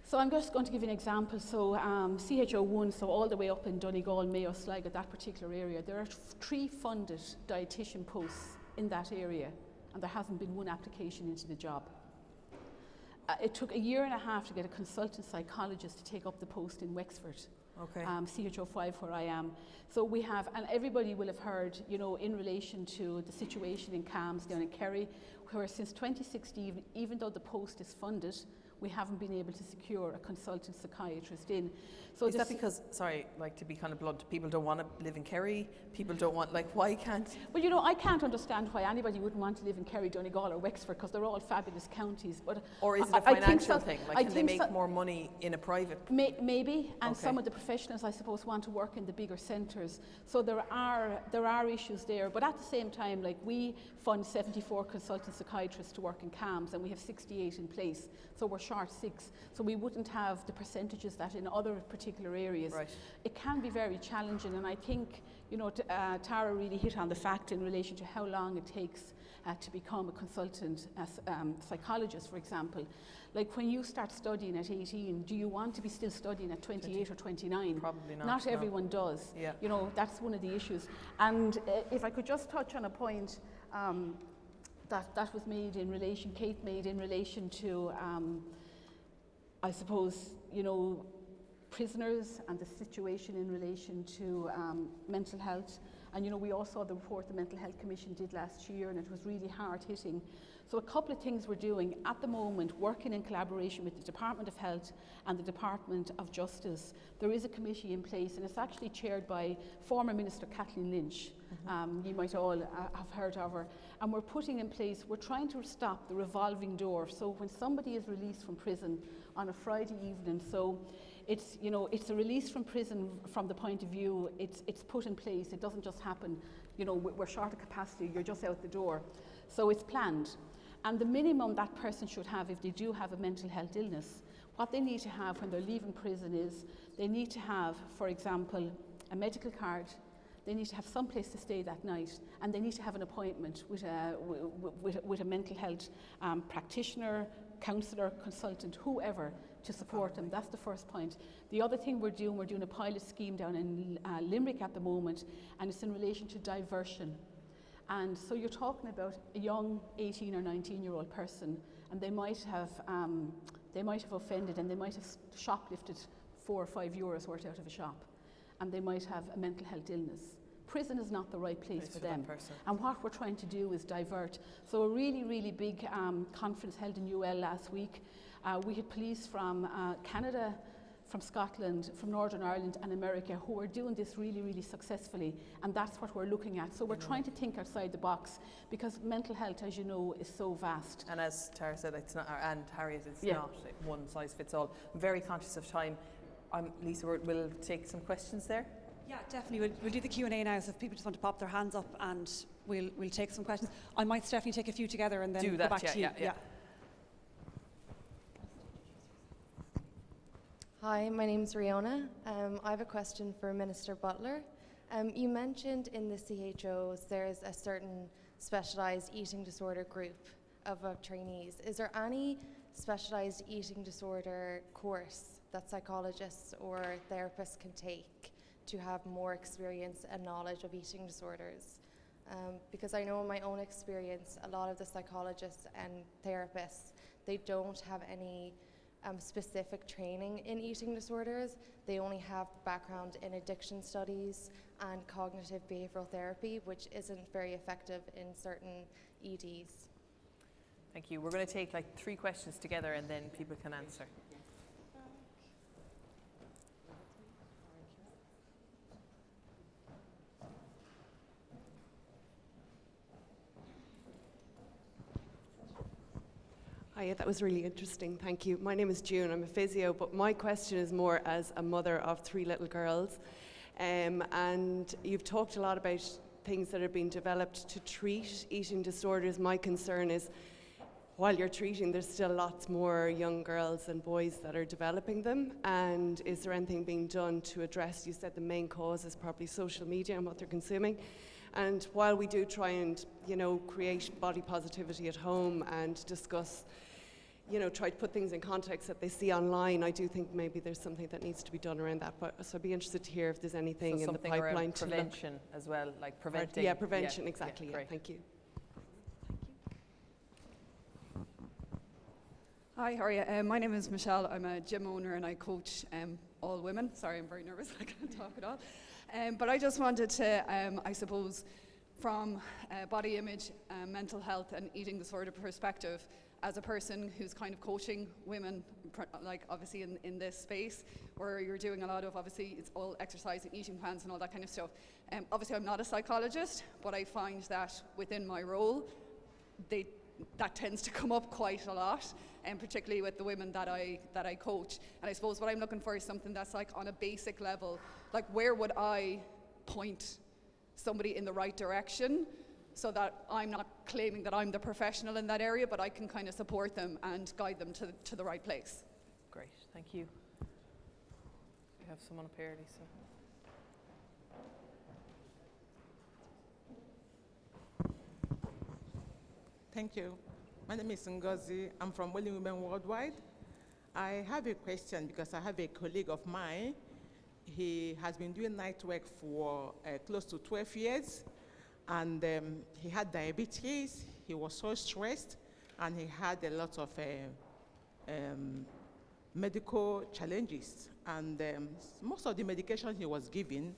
So I'm just going to give you an example. So CHO1, so all the way up in Donegal, Mayo, Sligo, that particular area, there are 3 funded dietitian posts in that area, and there hasn't been one application into the job. It took 1.5 years to get a consultant psychologist to take up the post in Wexford. Okay. CHO5 where I am. So we have, and everybody will have heard, you know, in relation to the situation in CAMS down in Kerry, where since 2016, even though the post is funded, we haven't been able to secure a consultant psychiatrist in. So is that because, sorry, like to be kind of blunt, people don't want to live in Kerry? People don't want, like, why can't? Well, you know, I can't understand why anybody wouldn't want to live in Kerry, Donegal or Wexford, because they're all fabulous counties. But or is it a I think financial so, thing? Like, can they make more money in a private? Maybe, and Okay. some of the professionals, I suppose, want to work in the bigger centres. So there are issues there. But at the same time, like, we fund 74 consultant psychiatrists to work in CAMS, and we have 68 in place. So we're short 6, so we wouldn't have the percentages that in other particular areas. Right. It can be very challenging, and I think, you know, Tara really hit on the fact in relation to how long it takes to become a consultant psychologist, for example. Like when you start studying at 18, do you want to be still studying at 28 or 29? Probably not. Not everyone does. Yeah. You know, that's one of the issues. And if I could just touch on a point that was made in relation, Kate made in relation to, I suppose, you know, prisoners and the situation in relation to mental health. And you know, we all saw the report the Mental Health Commission did last year, and it was really hard hitting. So a couple of things we're doing at the moment, working in collaboration with the Department of Health and the Department of Justice. There is a committee in place, and it's actually chaired by former Minister Kathleen Lynch. You might all have heard of her. And we're putting in place, we're trying to stop the revolving door. So when somebody is released from prison on a Friday evening, so it's, you know, it's a release from prison from the point of view, it's put in place. It doesn't just happen, you know, we're short of capacity, you're just out the door. So it's planned. And the minimum that person should have, if they do have a mental health illness, what they need to have when they're leaving prison is they need to have, for example, a medical card, they need to have some place to stay that night, and they need to have an appointment with a mental health practitioner, counsellor, consultant, whoever, to support them. That's the first point. The other thing we're doing a pilot scheme down in Limerick at the moment, and it's in relation to diversion. And so you're talking about a young 18 or 19-year-old person, and they might have offended, and they might have shoplifted €4 or €5 worth out of a shop, and they might have a mental health illness. Prison is not the right place for them. And what we're trying to do is divert. So a really, really big conference held in UL last week. We had police from Canada, from Scotland, from Northern Ireland and America who are doing this really, really successfully, and that's what we're looking at. So we're trying to think outside the box, because mental health, as you know, is so vast. And as Tara said, it's not, and Harriet, it's not one size fits all. I'm very conscious of time. Lisa, we'll take some questions there. Yeah, definitely. We'll do the Q&A now, so if people just want to pop their hands up, and we'll take some questions. I might, Stefanie, take a few together and then go back to you. Yeah. Hi, my name's Riona. I have a question for Minister Butler. You mentioned in the CHOs there's a certain specialised eating disorder group of trainees. Is there any specialised eating disorder course that psychologists or therapists can take to have more experience and knowledge of eating disorders? Because I know in my own experience, a lot of the psychologists and therapists, they don't have any specific training in eating disorders. They only have background in addiction studies and cognitive behavioural therapy, which isn't very effective in certain EDs. Thank you. We're going to take like 3 questions together, and then people can answer. Hiya, that was really interesting, thank you. My name is June, I'm a physio, but my question is more as a mother of 3 little girls. And you've talked a lot about things that are being developed to treat eating disorders. My concern is, while you're treating, there's still lots more young girls and boys that are developing them. And is there anything being done to address, you said the main cause is probably social media and what they're consuming. And while we do try and, you know, create body positivity at home and discuss, you know, try to put things in context that they see online, I do think maybe there's something that needs to be done around that. But so I'd be interested to hear if there's anything in the pipeline to prevention as well, like preventing. Yeah, prevention, exactly. Yeah, thank you. Hi, how are you? My name is Michelle. I'm a gym owner and I coach all women. Sorry, I'm very nervous. I can't talk at all. But I just wanted to, I suppose, from body image, mental health and eating disorder perspective, as a person who's kind of coaching women, like obviously in this space, where you're doing a lot of, obviously it's all exercise and eating plans and all that kind of stuff. Obviously I'm not a psychologist, but I find that within my role, that tends to come up quite a lot, and particularly with the women that I coach. And I suppose what I'm looking for is something that's like on a basic level, like where would I point somebody in the right direction so that I'm not claiming that I'm the professional in that area, but I can kind of support them and guide them to the right place. Great, thank you. We have someone up here, Lisa. Thank you. My name is Ngozi. I'm from Willing Women Worldwide. I have a question because I have a colleague of mine. He has been doing night work for close to 12 years, and he had diabetes. He was so stressed, and he had a lot of medical challenges. And most of the medication he was given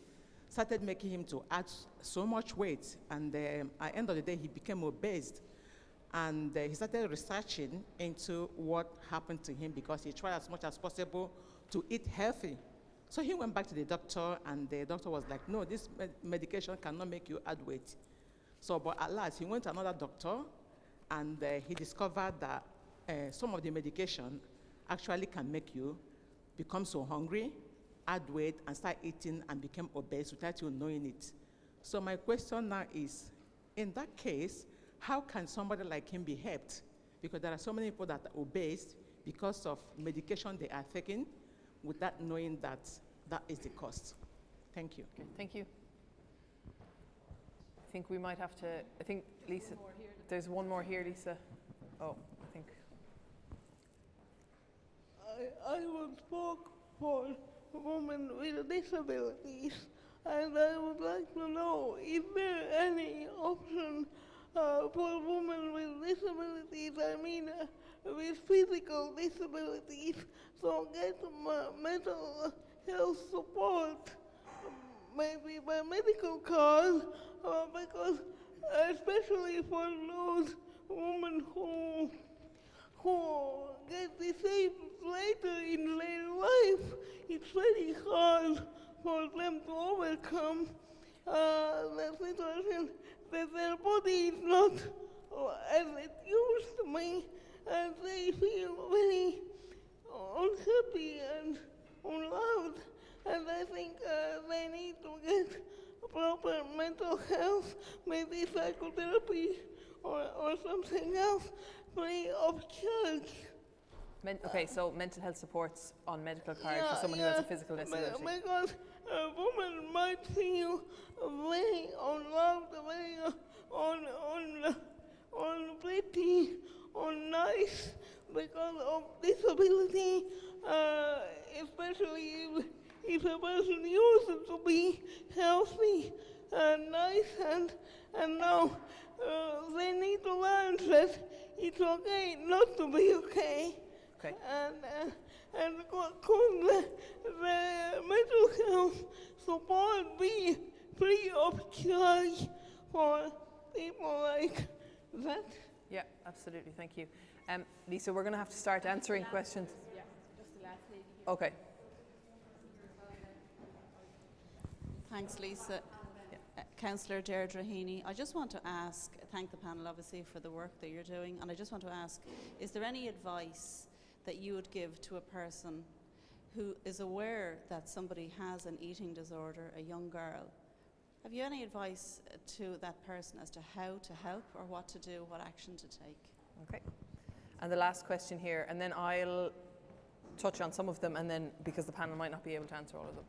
started making him to add so much weight, and at the end of the day, he became obese. And he started researching into what happened to him because he tried as much as possible to eat healthy. So he went back to the doctor, and the doctor was like, no, this medication cannot make you add weight. So, but at last, he went to another doctor, and he discovered that some of the medication actually can make you become so hungry, add weight, and start eating and become obese without you knowing it. So my question now is, in that case, how can somebody like him be helped? Because there are so many people that are obese because of medication they are taking without knowing that that is the cost. Thank you. Okay, thank you. I think we might have to, I think, Lisa, there's one more here, Lisa. Oh, I think. I would talk for women with disabilities, and I would like to know, is there any option for women with disabilities, I mean with physical disabilities, to get mental health support, maybe by medical card, because especially for those women who get disabled later in their life, it's very hard for them to overcome the situation that their body is not as it used to be, and they feel very unhappy and unloved, and I think they need to get proper mental health, maybe psychotherapy or something else, free of charge. Okay, so mental health supports on medical card for someone who has a physical disability. Because a woman might feel very unloved, very unpretty, unnice because of disability, especially if a person used to be healthy and nice, and now they need to learn that it's okay not to be okay. Okay. And could the mental health support be free of charge for people like that? Yeah, absolutely. Thank you. Lisa, we're going to have to start answering questions. Yeah, just the last lady here. Okay. Thanks, Lisa. Councillor Deirdre Heaney, I just want to thank the panel obviously for the work that you're doing, and I just want to ask, is there any advice that you would give to a person who is aware that somebody has an eating disorder, a young girl? Have you any advice to that person as to how to help or what to do, what action to take? Okay. And the last question here, and then I'll touch on some of them, and then because the panel might not be able to answer all of them.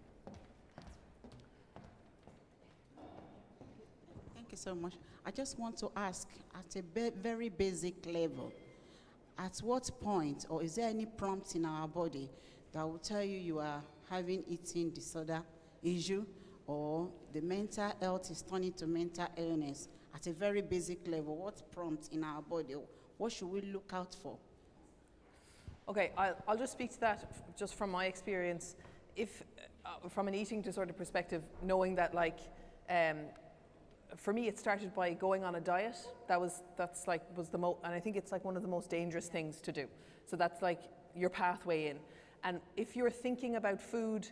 Thank you so much. I just want to ask, at a very basic level, at what point, or is there any prompt in our body that will tell you are having eating disorder issue, or the mental health is turning to mental illness? At a very basic level, what prompt in our body? What should we look out for? Okay, I'll just speak to that just from my experience. If, from an eating disorder perspective, knowing that for me, it started by going on a diet. And I think it's like one of the most dangerous things to do. So that's like your pathway in. And if you're thinking about food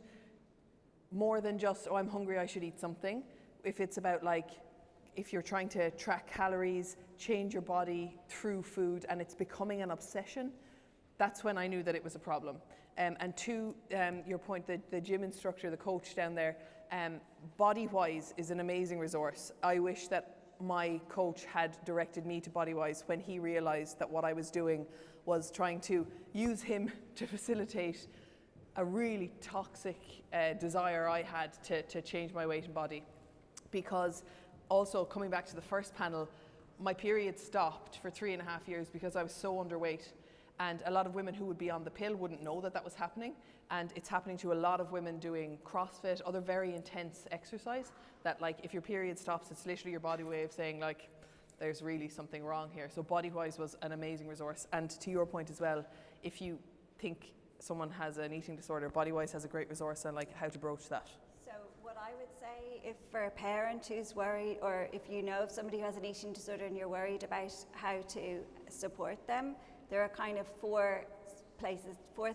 more than just, oh, I'm hungry, I should eat something. If it's about if you're trying to track calories, change your body through food, and it's becoming an obsession, that's when I knew that it was a problem. And to your point, the gym instructor, the coach down there, Bodywhys is an amazing resource. I wish that my coach had directed me to Bodywhys when he realised that what I was doing was trying to use him to facilitate a really toxic desire I had to change my weight and body. Because also, coming back to the first panel, my period stopped for 3.5 years because I was so underweight. And a lot of women who would be on the pill wouldn't know that that was happening. And it's happening to a lot of women doing CrossFit, other very intense exercise, that like if your period stops, it's literally your body way of saying like, there's really something wrong here. So Bodywhys was an amazing resource. And to your point as well, if you think someone has an eating disorder, Bodywhys has a great resource on like how to broach that. So what I would say, if for a parent who's worried, or if you know of somebody who has an eating disorder and you're worried about how to support them, there are kind of four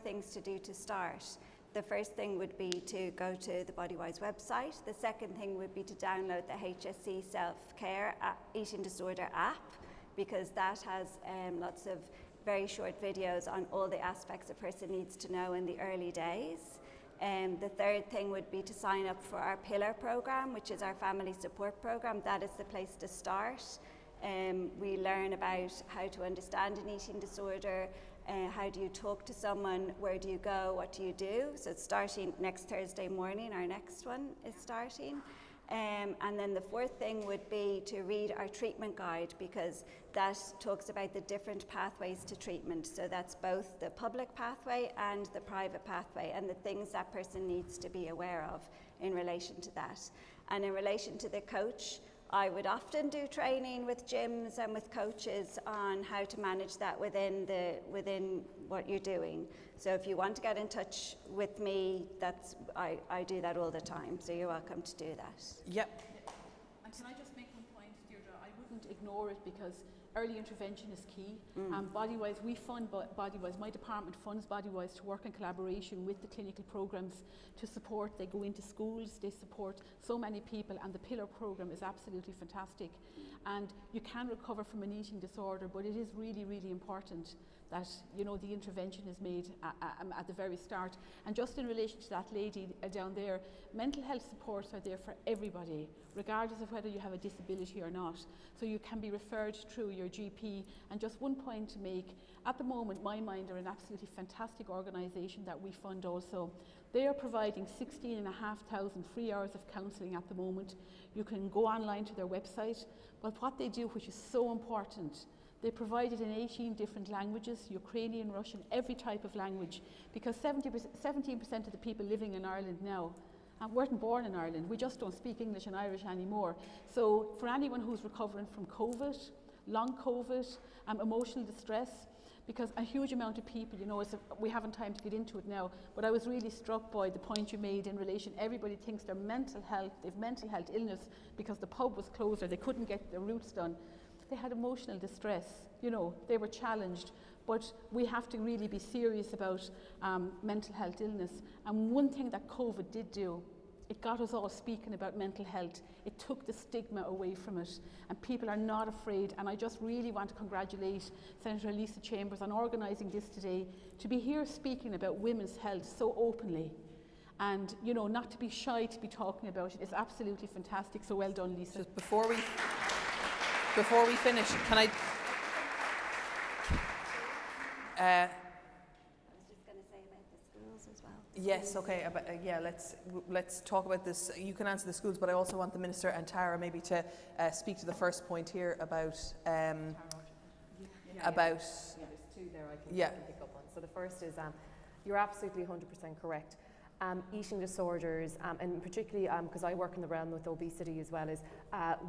things to do to start. The first thing would be to go to the Bodywhys website. The second thing would be to download the HSC Self-Care Eating Disorder app, because that has lots of very short videos on all the aspects a person needs to know in the early days. The third thing would be to sign up for our Pillar program, which is our family support program. That is the place to start. We learn about how to understand an eating disorder, how do you talk to someone, where do you go, what do you do. So it's starting next Thursday morning, our next one is starting. And then the fourth thing would be to read our treatment guide, because that talks about the different pathways to treatment. So that's both the public pathway and the private pathway, and the things that person needs to be aware of in relation to that. And in relation to the coach, I would often do training with gyms and with coaches on how to manage that within what you're doing. So if you want to get in touch with me, I do that all the time. So you're welcome to do that. Yep. And can I just make one point, Deirdre? I wouldn't ignore it, because early intervention is key. Bodywhys, we fund Bodywhys. My department funds Bodywhys to work in collaboration with the clinical programs to support. They go into schools, they support so many people, and the Pillar program is absolutely fantastic. And you can recover from an eating disorder, but it is really, really important that the intervention is made at the very start. And just in relation to that lady down there, mental health supports are there for everybody, regardless of whether you have a disability or not. So you can be referred through your GP. And just one point to make, at the moment, My Mind are an absolutely fantastic organisation that we fund also. They are providing 16,500 free hours of counselling at the moment. You can go online to their website, but what they do, which is so important, they provide it in 18 different languages, Ukrainian, Russian, every type of language, because 17% of the people living in Ireland now weren't born in Ireland. We just don't speak English and Irish anymore. So for anyone who's recovering from COVID, long COVID, emotional distress, because a huge amount of people, we haven't time to get into it now, but I was really struck by the point you made in relation, everybody thinks they've mental health illness because the pub was closed or they couldn't get their roots done. They had emotional distress, they were challenged, but we have to really be serious about mental health illness. And one thing that COVID did do, it got us all speaking about mental health. It took the stigma away from it, and people are not afraid. And I just really want to congratulate Senator Lisa Chambers on organising this today, to be here speaking about women's health so openly. And, not to be shy to be talking about it is absolutely fantastic. So well done, Lisa. Just before we finish, can I... I was just going to say about the schools as well. Yes, okay, let's talk about this. You can answer the schools, but I also want the Minister and Tara maybe to speak to the first point here about... There's two there I can pick up on. So the first is, you're absolutely 100% correct. Eating disorders, and particularly because I work in the realm with obesity as well, is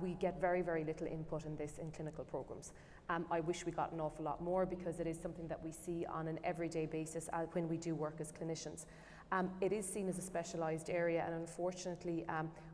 we get very, very little input in this in clinical programs. I wish we got an awful lot more, because it is something that we see on an everyday basis when we do work as clinicians. It is seen as a specialised area, and unfortunately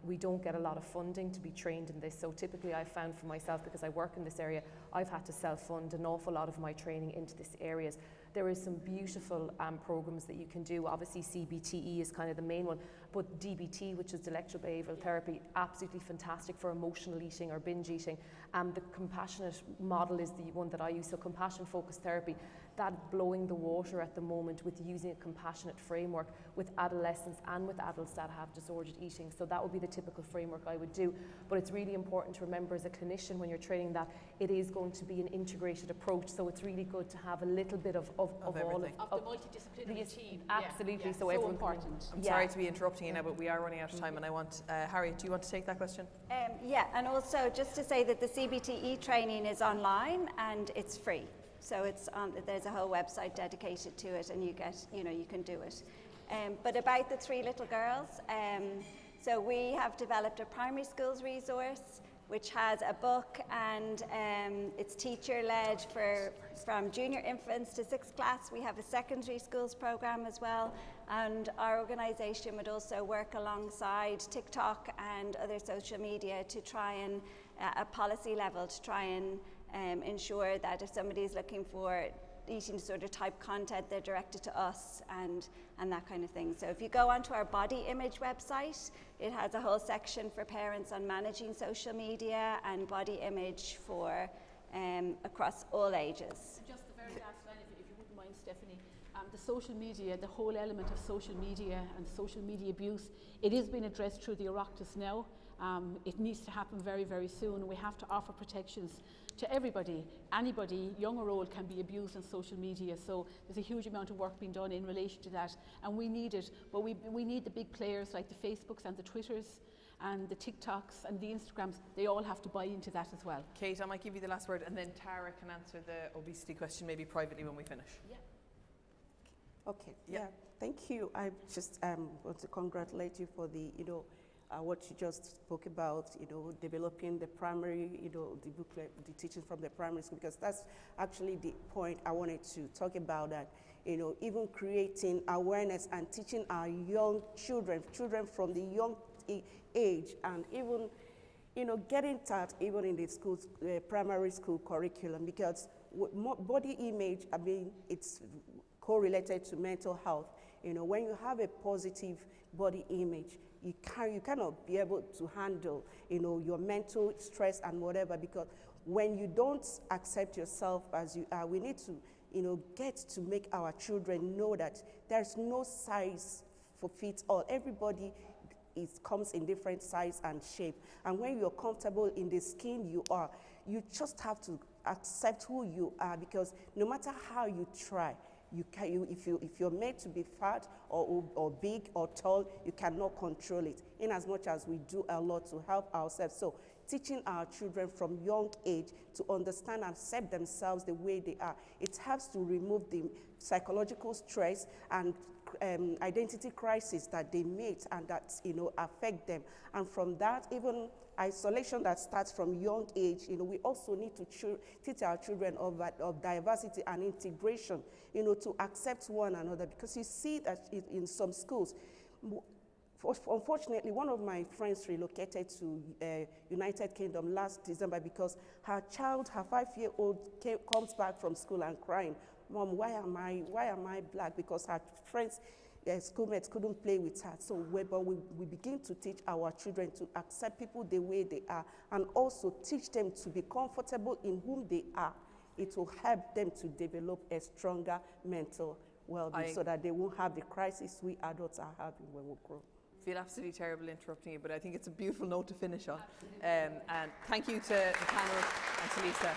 we don't get a lot of funding to be trained in this. So typically I've found for myself, because I work in this area, I've had to self-fund an awful lot of my training into this areas. There is some beautiful programs that you can do. Obviously CBTE is kind of the main one, but DBT, which is dialectical behavioural therapy, absolutely fantastic for emotional eating or binge eating. The compassionate model is the one that I use, so compassion focused therapy. that blowing the water at the moment with using a compassionate framework with adolescents and with adults that have disordered eating. So that would be the typical framework I would do. But it's really important to remember as a clinician when you're training that it is going to be an integrated approach. So it's really good to have a little bit of all of the multidisciplinary team. Absolutely. Yeah. So everyone important. I'm sorry to be interrupting you now, but we are running out of time, and I want Harriet, do you want to take that question? Yeah, and also just to say that the CBTE training is online and it's free. So it's there's a whole website dedicated to it, and you can do it. But about the 3 little girls, so we have developed a primary schools resource which has a book, and it's teacher-led from junior infants to 6th class. We have a secondary schools program as well, and our organisation would also work alongside TikTok and other social media to try and, at policy level, to try and ensure that if somebody is looking for eating disorder type content, they're directed to us and that kind of thing. So if you go onto our body image website, it has a whole section for parents on managing social media and body image for across all ages. Just the very last line, if you wouldn't mind, Stefanie, the social media, the whole element of social media and social media abuse, it is being addressed through the Oireachtas now. It needs to happen very, very soon. We have to offer protections to everybody. Anybody, young or old, can be abused on social media. So there's a huge amount of work being done in relation to that, and we need it. But we need the big players like the Facebooks and the Twitters and the TikToks and the Instagrams. They all have to buy into that as well. Kate, I might give you the last word, and then Tara can answer the obesity question maybe privately when we finish. Yeah. Okay. Yeah. Thank you. I just want to congratulate you for the what you just spoke about, developing the primary, the booklet, the teaching from the primary school, because that's actually the point I wanted to talk about, that, even creating awareness and teaching our young children from the young age, and even, getting that even in the schools, primary school curriculum, because body image, it's correlated to mental health. When you have a positive body image, you cannot be able to handle, your mental stress and whatever, because when you don't accept yourself as you are, we need to, get to make our children know that there's no size for fit all. Everybody comes in different size and shape. And when you're comfortable in the skin you are, you just have to accept who you are, because no matter how you try, if you're made to be fat or big or tall, you cannot control it, in as much as we do a lot to help ourselves. So teaching our children from young age to understand and accept themselves the way they are, it helps to remove the psychological stress and identity crisis that they meet and that affect them. And from that, even isolation that starts from young age, we also need to teach our children of diversity and integration, to accept one another, because you see that in some schools. Unfortunately, one of my friends relocated to United Kingdom last December because her 5-year-old comes back from school and crying, "Mom, why am I black?" Because her friends, schoolmates couldn't play with her. So we begin to teach our children to accept people the way they are, and also teach them to be comfortable in whom they are. It will help them to develop a stronger mental well-being, so that they won't have the crisis we adults are having when we grow. I feel absolutely terrible interrupting you, but I think it's a beautiful note to finish on. And thank you to the panel and to Lisa.